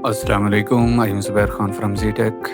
अस्सलाम वालेकुम, I am Zubair Khan from ज़ीटेक।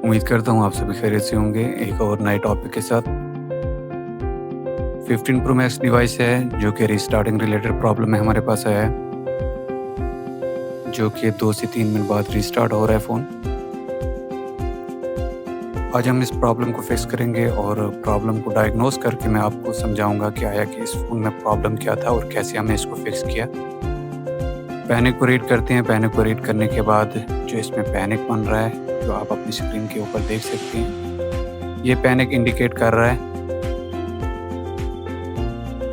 उम्मीद करता हूँ आप सभी खैरियत से होंगे एक और नए टॉपिक के साथ। 15 प्रो मैक्स डिवाइस है जो कि रीस्टार्टिंग रिलेटेड प्रॉब्लम में हमारे पास आया है, जो कि 2 से 3 मिनट बाद रीस्टार्ट हो रहा है फ़ोन। आज हम इस प्रॉब्लम को फिक्स करेंगे और प्रॉब्लम को डायग्नोस करके मैं आपको समझाऊँगा कि आया कि इस फ़ोन में प्रॉब्लम क्या था और कैसे हमने इसको फिक्स किया। पैनिक को रीड करते हैं। पैनिक को रीड करने के बाद जो इसमें पैनिक बन रहा है, जो आप अपनी स्क्रीन के ऊपर देख सकते हैं, ये पैनिक इंडिकेट कर रहा है।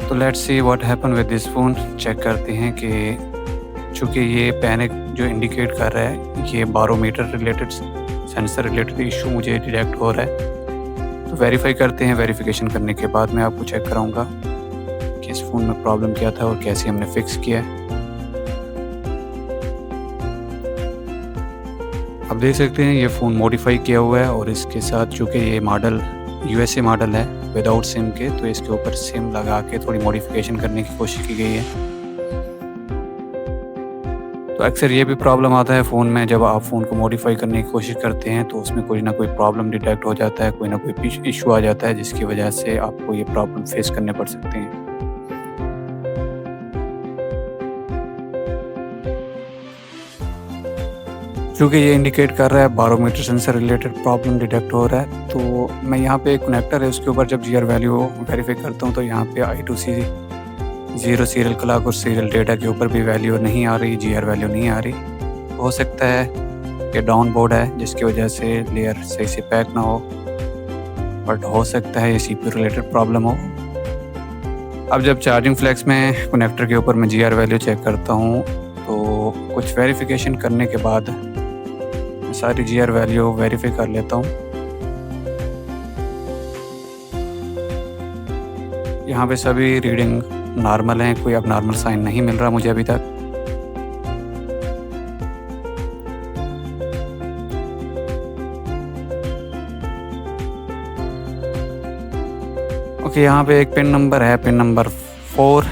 तो let's see what happen with this phone. Check करते हैं कि चूँकि ये पैनिक जो इंडिकेट कर रहा है, ये barometer related sensor related issue मुझे डिटेक्ट हो रहा है। तो वेरीफाई करते हैं। वेरिफिकेशन करने के बाद मैं आपको चेक कराऊँगा कि इस फ़ोन में प्रॉब्लम क्या था और कैसे हमने फिक्स किया है। आप देख सकते हैं ये फ़ोन मॉडिफाई किया हुआ है और इसके साथ चूँकि ये मॉडल यूएसए मॉडल है विदाउट सिम के, तो इसके ऊपर सिम लगा के थोड़ी मॉडिफिकेशन करने की कोशिश की गई है। तो अक्सर ये भी प्रॉब्लम आता है फ़ोन में, जब आप फ़ोन को मॉडिफाई करने की कोशिश करते हैं तो उसमें कोई ना कोई प्रॉब्लम डिटेक्ट हो जाता है, कोई ना कोई इशू आ जाता है, जिसकी वजह से आपको ये प्रॉब्लम फेस करने पड़ सकते हैं। क्योंकि ये इंडिकेट कर रहा है barometer sensor related problem detect हो रहा है, तो मैं यहाँ पे एक कनेक्टर है उसके ऊपर जब जीआर वैल्यू वेरीफाई करता हूँ तो यहाँ पे I2C 0 सीरियल क्लॉक और सीरियल डेटा के ऊपर भी वैल्यू नहीं आ रही, जीआर वैल्यू नहीं आ रही। हो सकता है कि डाउन बोर्ड है जिसकी वजह से लेयर सही से पैक ना हो, बट हो सकता है ये CPU रिलेटेड प्रॉब्लम हो। अब जब चार्जिंग फ्लेक्स में कनेक्टर के ऊपर मैं जीआर वैल्यू चेक करता हूँ तो कुछ वेरिफिकेशन करने के बाद सारी जीआर वैल्यू वेरीफाई कर लेता हूँ। यहाँ पे सभी रीडिंग नॉर्मल हैं, कोई अब नॉर्मल साइन नहीं मिल रहा मुझे अभी तक। ओके, यहाँ पे एक पिन नंबर है, पिन नंबर 4,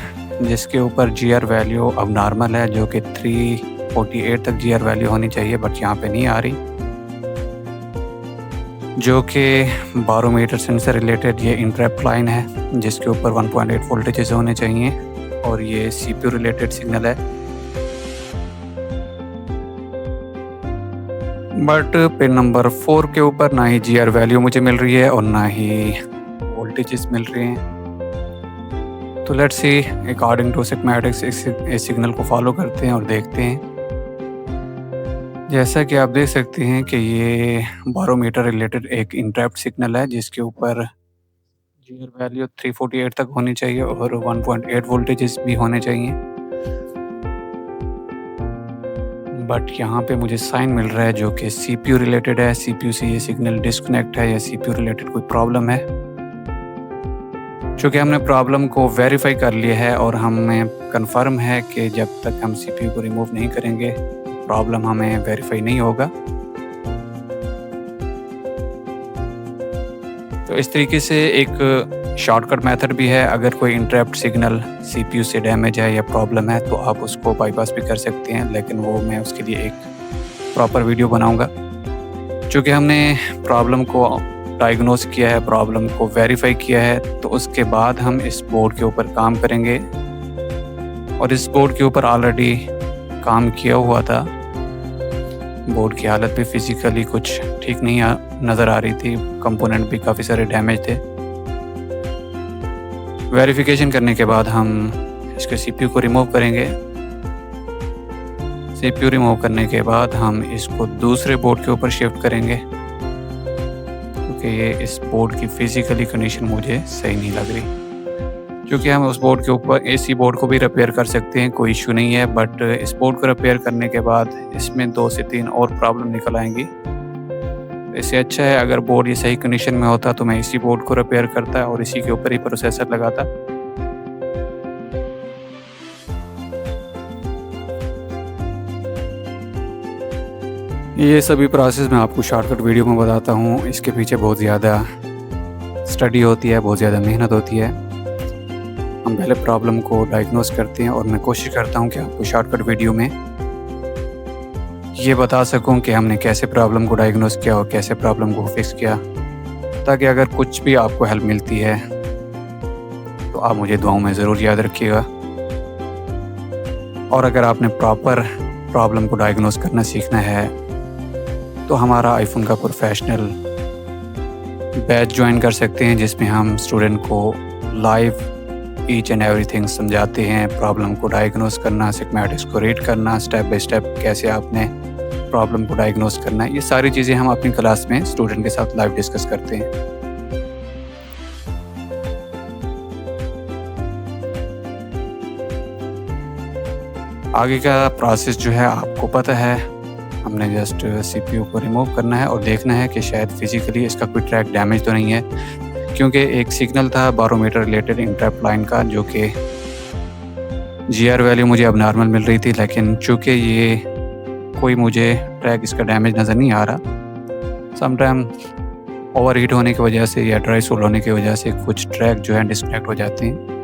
जिसके ऊपर जीआर वैल्यू अब नॉर्मल है, जो कि 348 तक जीआर वैल्यू होनी चाहिए, बट यहाँ पे नहीं आ रही, जो कि बारोमीटर सेंसर रिलेटेड ये इंटरप्ट लाइन है जिसके ऊपर 1.8 वोल्टेजेस होने चाहिए और ये CPU रिलेटेड सिग्नल है। बट पिन नंबर 4 के ऊपर ना ही जीआर वैल्यू मुझे मिल रही है और ना ही वोल्टेजेस मिल रहे हैं। तो let's see according to schematics इस सिग्नल को फॉलो करते हैं और देखते हैं। जैसा कि आप देख सकते हैं कि ये बारोमीटर रिलेटेड एक इंटरप्ट सिग्नल है जिसके ऊपर जीआर वैल्यू 348 तक होनी चाहिए और 1.8 वोल्टेजेस भी होने चाहिए, बट यहाँ पे मुझे साइन मिल रहा है जो कि CPU रिलेटेड है। CPU से ये सिग्नल डिस्कनेक्ट है या CPU रिलेटेड कोई प्रॉब्लम है। चूँकि हमने प्रॉब्लम को वेरीफाई कर लिया है और हमें कंफर्म है कि जब तक हम CPU को रिमूव नहीं करेंगे प्रॉब्लम हमें वेरीफाई नहीं होगा। तो इस तरीके से एक शॉर्टकट मेथड भी है, अगर कोई इंटरप्ट सिग्नल CPU से डैमेज है या प्रॉब्लम है तो आप उसको बाईपास भी कर सकते हैं, लेकिन वो मैं उसके लिए एक प्रॉपर वीडियो बनाऊंगा। चूँकि हमने प्रॉब्लम को डायग्नोस किया है, प्रॉब्लम को वेरीफाई किया है, तो उसके बाद हम इस बोर्ड के ऊपर काम करेंगे और इस बोर्ड के ऊपर ऑलरेडी काम किया हुआ था। बोर्ड की हालत भी फिजिकली कुछ ठीक नहीं नज़र आ रही थी, कंपोनेंट भी काफ़ी सारे डैमेज थे। वेरिफिकेशन करने के बाद हम इसके CPU को रिमूव करेंगे। CPU रिमूव करने के बाद हम इसको दूसरे बोर्ड के ऊपर शिफ्ट करेंगे, क्योंकि ये इस बोर्ड की फिजिकली कंडीशन मुझे सही नहीं लग रही। क्योंकि हम उस बोर्ड के ऊपर AC बोर्ड को भी रिपेयर कर सकते हैं, कोई इशू नहीं है, बट इस बोर्ड को रिपेयर करने के बाद इसमें 2 से 3 और प्रॉब्लम निकल आएंगी। इससे अच्छा है अगर बोर्ड ये सही कंडीशन में होता तो मैं इसी बोर्ड को रिपेयर करता और इसी के ऊपर ही प्रोसेसर लगाता। ये सभी प्रोसेस मैं आपको शॉर्टकट वीडियो में बताता हूँ, इसके पीछे बहुत ज़्यादा स्टडी होती है, बहुत ज़्यादा मेहनत होती है। हम पहले प्रॉब्लम को डायग्नोस करते हैं और मैं कोशिश करता हूं कि आपको शॉर्टकट वीडियो में ये बता सकूँ कि हमने कैसे प्रॉब्लम को डायग्नोस किया और कैसे प्रॉब्लम को फिक्स किया, ताकि अगर कुछ भी आपको हेल्प मिलती है तो आप मुझे दुआओं में ज़रूर याद रखिएगा। और अगर आपने प्रॉपर प्रॉब्लम को डायग्नोस करना सीखना है तो हमारा आईफोन का प्रोफेशनल बैच ज्वाइन कर सकते हैं, जिसमें हम स्टूडेंट को लाइव ईच एंड एवरीथिंग समझाते हैं। प्रॉब्लम को डायग्नोस करना, सिग्मेटिक्स को रीड करना, स्टेप बाय स्टेप कैसे आपने प्रॉब्लम को डायग्नोस करना है, ये सारी चीज़ें हम अपनी क्लास में स्टूडेंट के साथ लाइव डिस्कस करते हैं। आगे का प्रोसेस जो है आपको पता है, हमने जस्ट सीपीयू को रिमूव करना है और देखना है कि शायद फिजिकली इसका कोई ट्रैक डैमेज तो नहीं है, क्योंकि एक सिग्नल था बारोमीटर रिलेटेड इंटरप्ट लाइन का, जो कि जीआर वैल्यू मुझे अब नॉर्मल मिल रही थी, लेकिन चूँकि ये कोई मुझे ट्रैक इसका डैमेज नज़र नहीं आ रहा। समटाइम ओवर हीट होने की वजह से या ड्राई सोल होने की वजह से कुछ ट्रैक जो है डिस्कनेक्ट हो जाते हैं।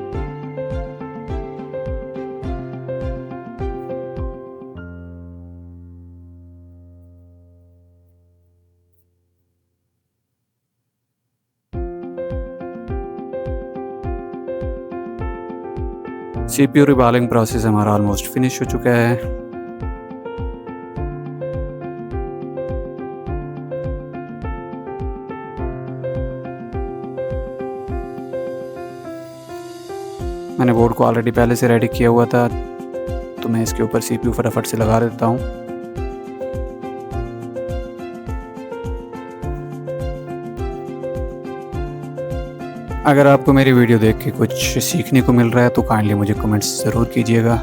सीपीयू रिबॉलिंग प्रोसेस हमारा ऑलमोस्ट फिनिश हो चुका है। मैंने बोर्ड को ऑलरेडी पहले से रेडी किया हुआ था, तो मैं इसके ऊपर सीपीयू फटाफट से लगा देता हूँ। अगर आपको मेरी वीडियो देख के कुछ सीखने को मिल रहा है तो काइंडली मुझे कमेंट्स ज़रूर कीजिएगा।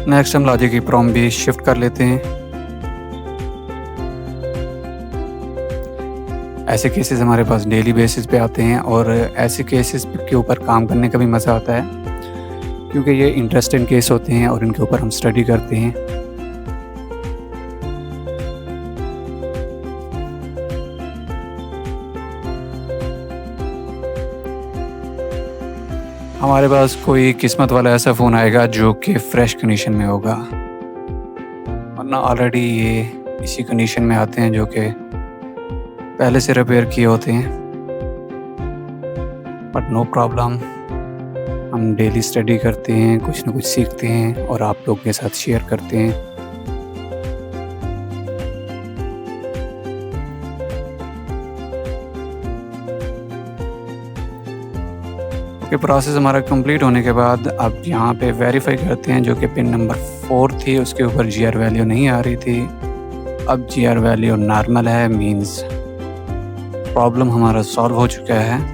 नेक्स्ट हम लॉजिक की प्रॉम्प्ट भी शिफ्ट कर लेते हैं। ऐसे केसेस हमारे पास डेली बेसिस पे आते हैं और ऐसे केसेस के ऊपर काम करने का भी मज़ा आता है, क्योंकि ये इंटरेस्टिंग केस होते हैं और इनके ऊपर हम स्टडी करते हैं। हमारे पास कोई किस्मत वाला ऐसा फ़ोन आएगा जो कि फ्रेश कंडीशन में होगा, वरना ऑलरेडी ये इसी कंडीशन में आते हैं जो कि पहले से रिपेयर किए होते हैं। बट नो प्रॉब्लम, हम डेली स्टडी करते हैं, कुछ ना कुछ सीखते हैं और आप लोग के साथ शेयर करते हैं। ओके, प्रोसेस हमारा कंप्लीट होने के बाद अब यहाँ पे वेरीफाई करते हैं, जो कि पिन नंबर 4 थी उसके ऊपर जीआर वैल्यू नहीं आ रही थी। अब जीआर वैल्यू नॉर्मल है, मींस प्रॉब्लम हमारा सॉल्व हो चुका है।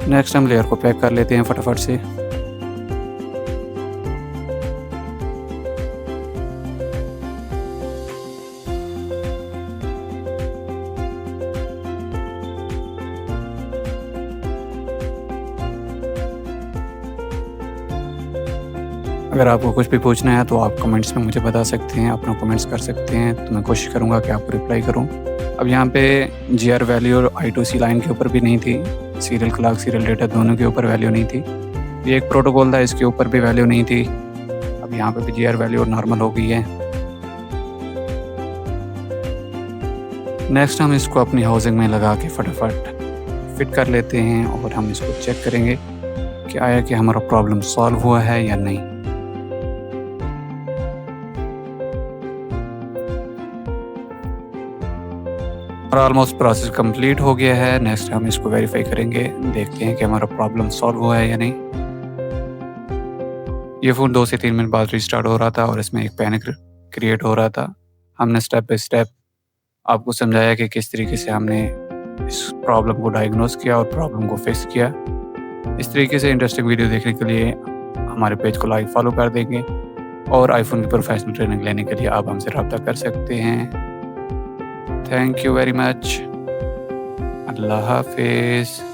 नेक्स्ट हम लेयर को पैक कर लेते हैं फटाफट से। अगर आपको कुछ भी पूछना है तो आप कमेंट्स में मुझे बता सकते हैं, अपना कमेंट्स कर सकते हैं, तो मैं कोशिश करूँगा कि आपको रिप्लाई करूँ। अब यहाँ पे जीआर वैल्यू और I2C लाइन के ऊपर भी नहीं थी, सीरियल क्लॉक, सीरियल डेटा दोनों के ऊपर वैल्यू नहीं थी। ये एक प्रोटोकॉल था, इसके ऊपर भी वैल्यू नहीं थी। अब यहाँ पे भी जीआर वैल्यू नॉर्मल हो गई है। नेक्स्ट हम इसको अपनी हाउसिंग में लगा के फटाफट फिट कर लेते हैं और हम इसको चेक करेंगे कि आया कि हमारा प्रॉब्लम सॉल्व हुआ है या नहीं। और ऑलमोस्ट प्रोसेस कंप्लीट हो गया है। नेक्स्ट हम इसको वेरीफाई करेंगे, देखते हैं कि हमारा प्रॉब्लम सॉल्व हुआ है या नहीं। ये फ़ोन 2 से 3 मिनट बाद रिस्टार्ट हो रहा था और इसमें एक पैनिक क्रिएट हो रहा था। हमने स्टेप बाय स्टेप आपको समझाया कि किस तरीके से हमने इस प्रॉब्लम को डायग्नोस किया और प्रॉब्लम को फिक्स किया। इस तरीके से इंटरेस्टिंग वीडियो देखने के लिए हमारे पेज को लाइक फॉलो कर देंगे और आईफोन की प्रोफेशनल ट्रेनिंग लेने के लिए आप हमसे रब्ता कर सकते हैं। Thank you very much. अल्लाह हाफिज़।